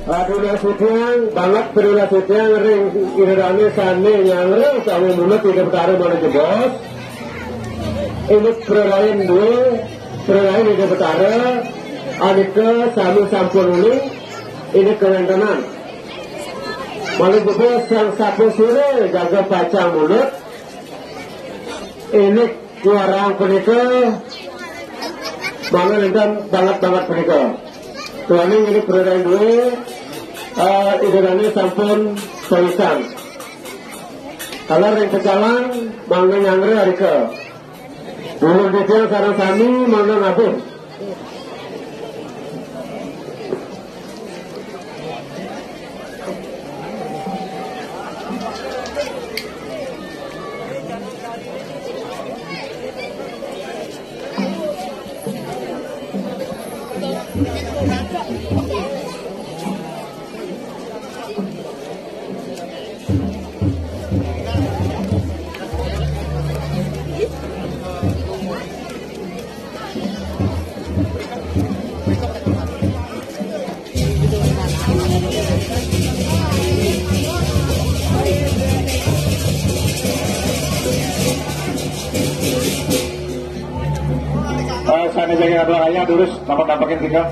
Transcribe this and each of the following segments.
Aduna sudiang banget perula sudiang ring irane sane yang ring sawu mulut tidak bertaruh mana jebos. Ini perlain dua, perlain tidak bertaruh. Adika sami sampun ini kewentenan. Malu bebas sang sapu sore jaga baca mulut. Ini orang pernikah. Mana lintan banget pernikah. Tuan ini perlain dua. Idulane sampun soisan. Kalau yang kejalan, mana nyangre harika. Mana detail sarang sami, mana nabung. Sana jaga belakangnya lurus, nampakin tiga.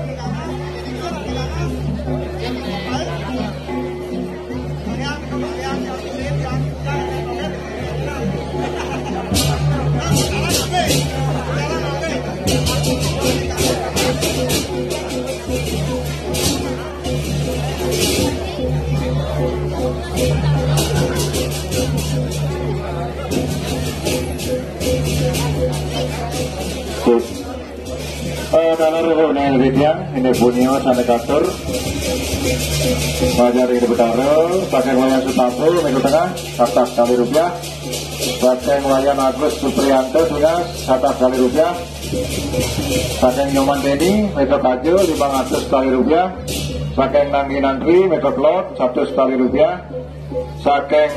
Dalam ini bunio sampai kasur Bajar ini betara pakai wayang Sutapu minggu tengah 100 kali rupiah pakai wayang Agus Supriyanto sudah 100 kali rupiah pakai Nyoman Teni metode Kaju 500 kali rupiah pakai Nanggi Nangri metode Lot 100 kali rupiah pakai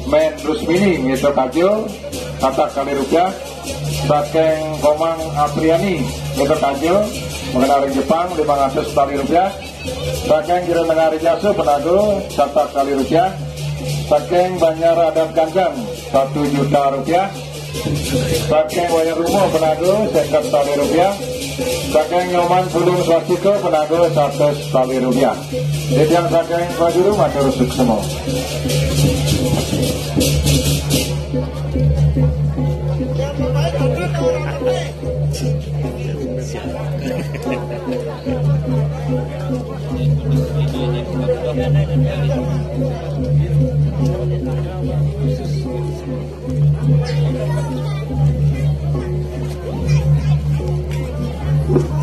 Men Rusmini metode Kaju 100 kali rupiah pakai Komang Apriani metode Kaju mengenai Jepang 500 kali rupiah pakai Jero Menari Jasu Penago 100 kali rupiah pakai Banjar Adam Kanjang 1 juta rupiah pakai Wayang Rumo Penago 100 kali rupiah pakai Nyoman Pulung Swastiko Penago 100 kali rupiah. Jadi yang pakai Wajuru matur suksemo.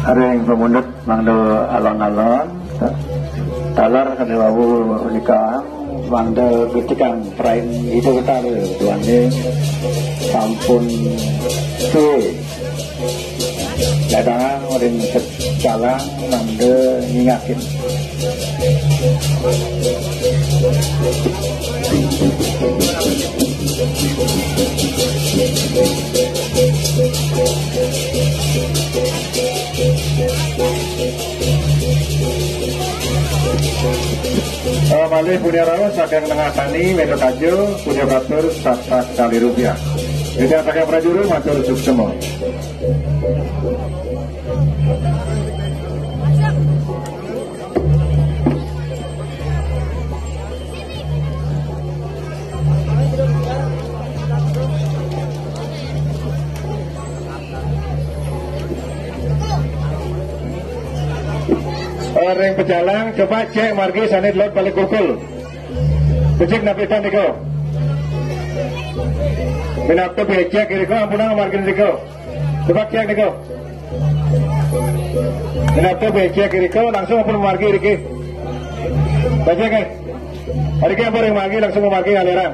Ada yang pemundut mangdo alon-alon talar kada wawu nikah mangdo getikan prain itu kita tuannya sampun dadangan orang jalan mangdo ngingakin Malih punya rawa saking tengah tani metode Kaju punya batur 100 kali rupiah. Jadi pakai prajuru matur suksemo. Orang pejalan coba cek margi sanit lot balik kukul becik napitan niko binakto becek niko ampunang margi niko coba cek niko binakto becek niko langsung ampun margi niki baca kan hari ini apa yang margi langsung margi aliran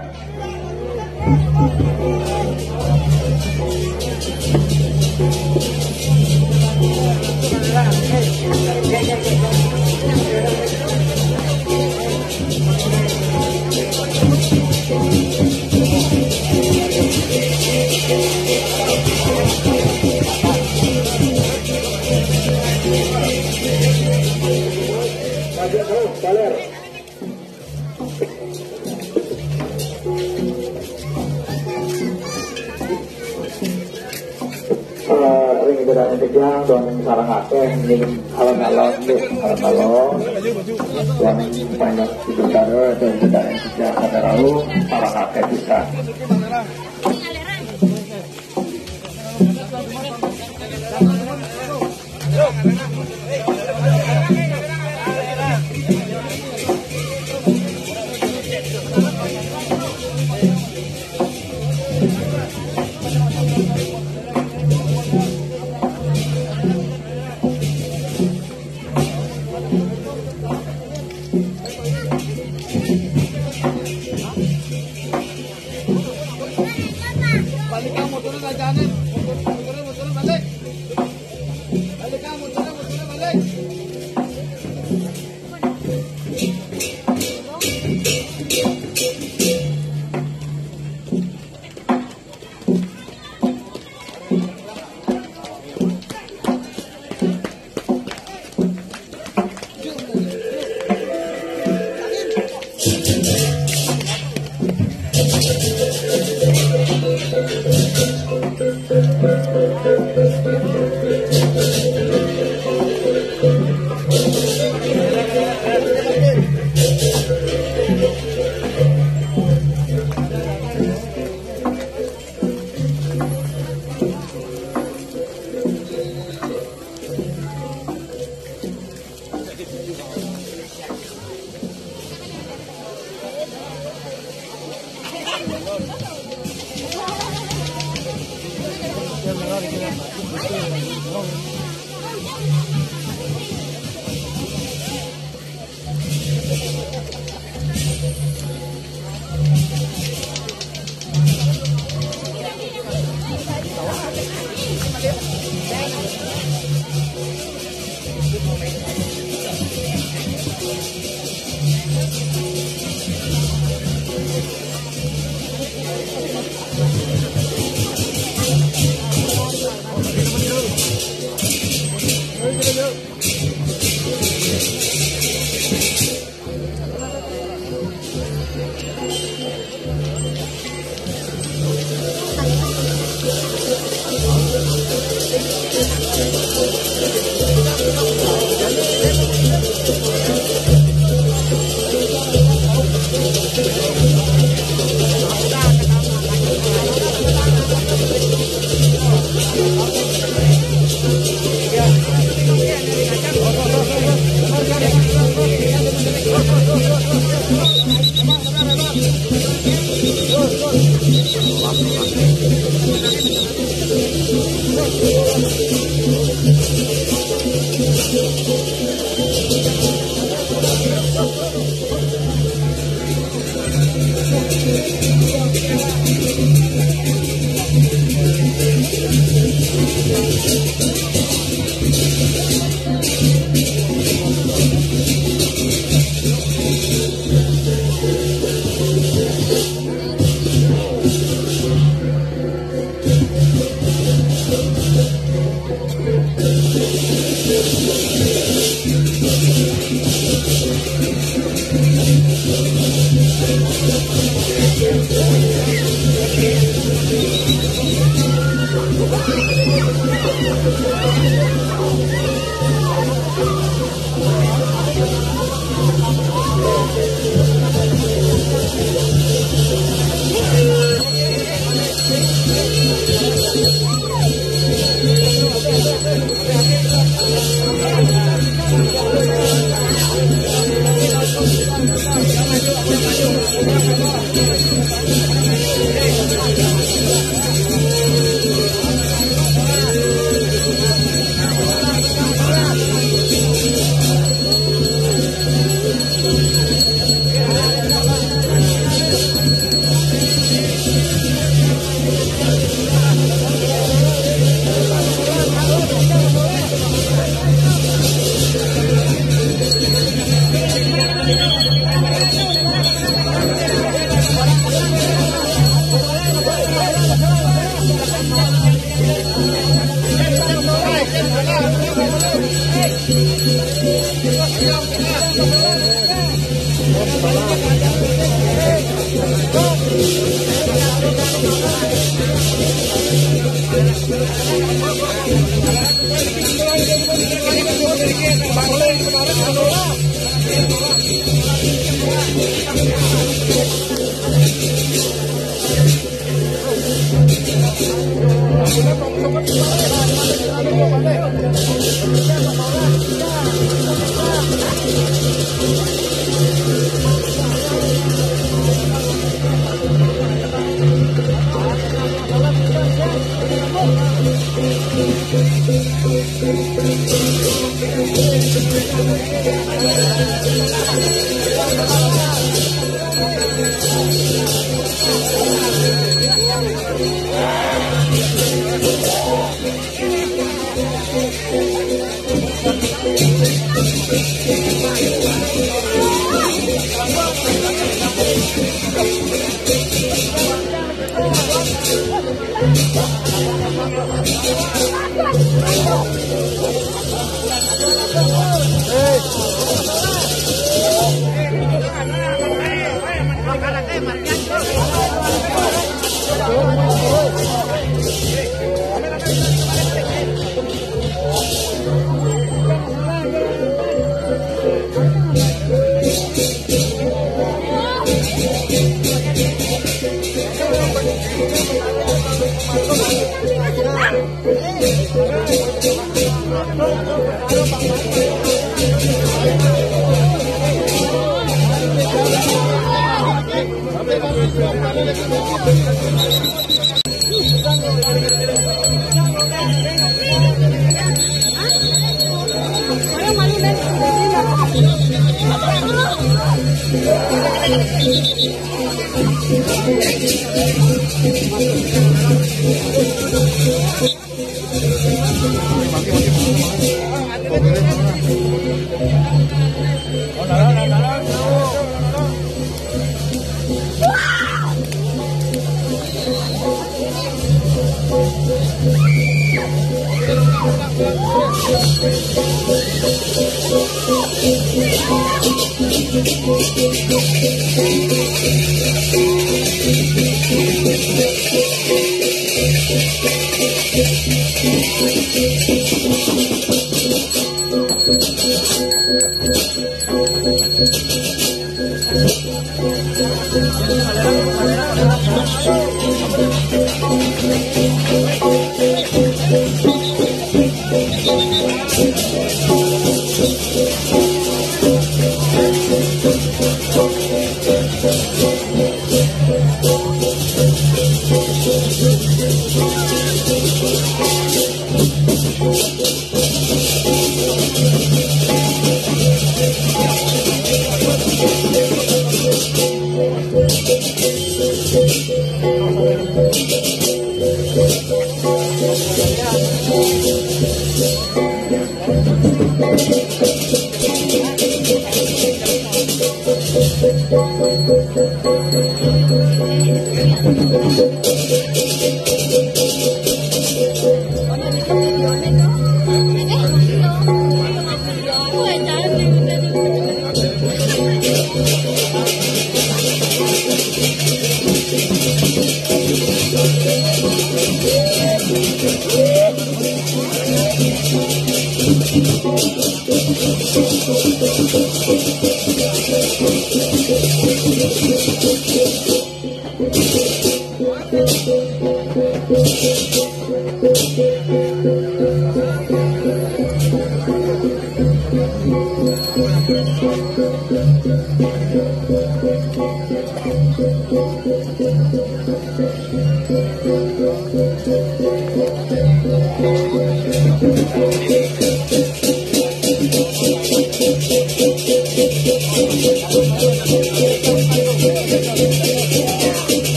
yang tidak yang dan sarang akeh minum alon-alon alon-alon yang banyak itu cara dan tidak yang pada lalu sarang akeh bisa. Balik kamu turun aja nih. Motornya balik. Balik kamu motornya balik.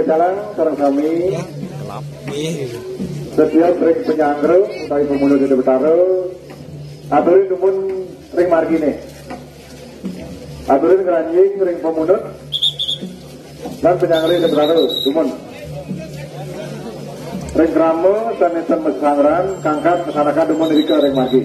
Calang sareng sami setiap ring penyanggrel utawi pemunut Gede Betara aturin numun ring margine aturin keranjing ring pemunut dan penyanggrel Gede Betara numun ring krama sanesan mesangran kangkat kesanakan numun rika ring margi.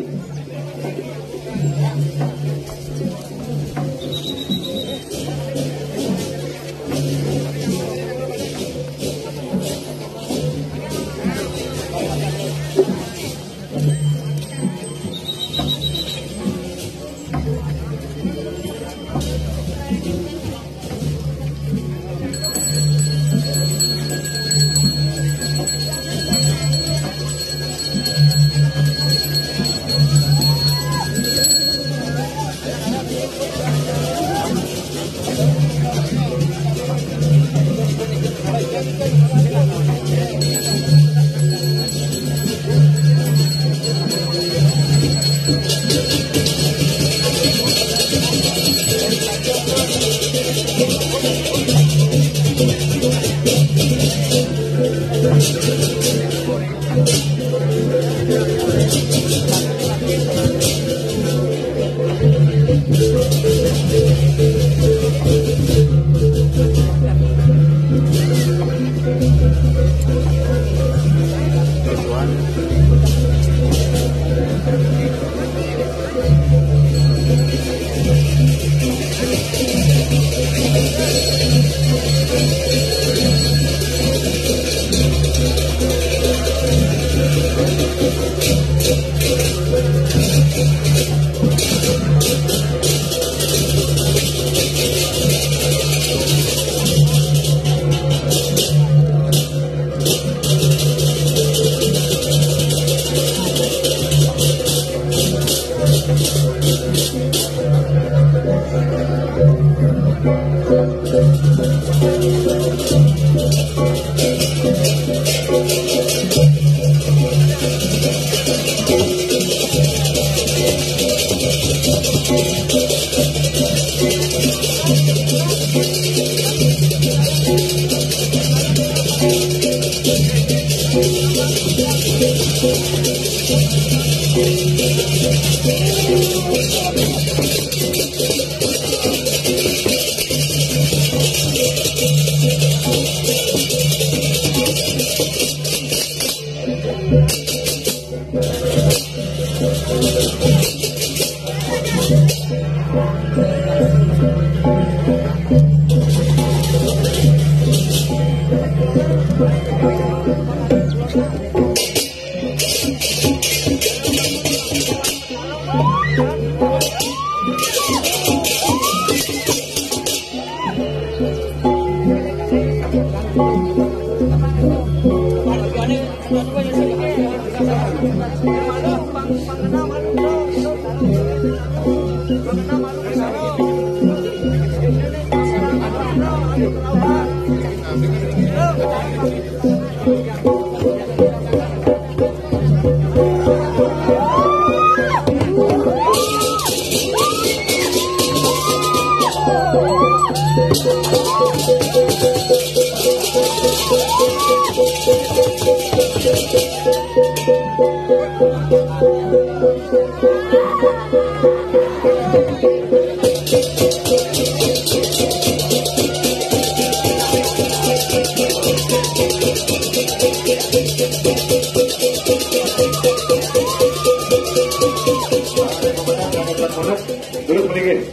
Duduk melingin,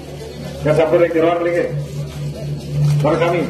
yang sampai lagi ruang melingin. Para kami.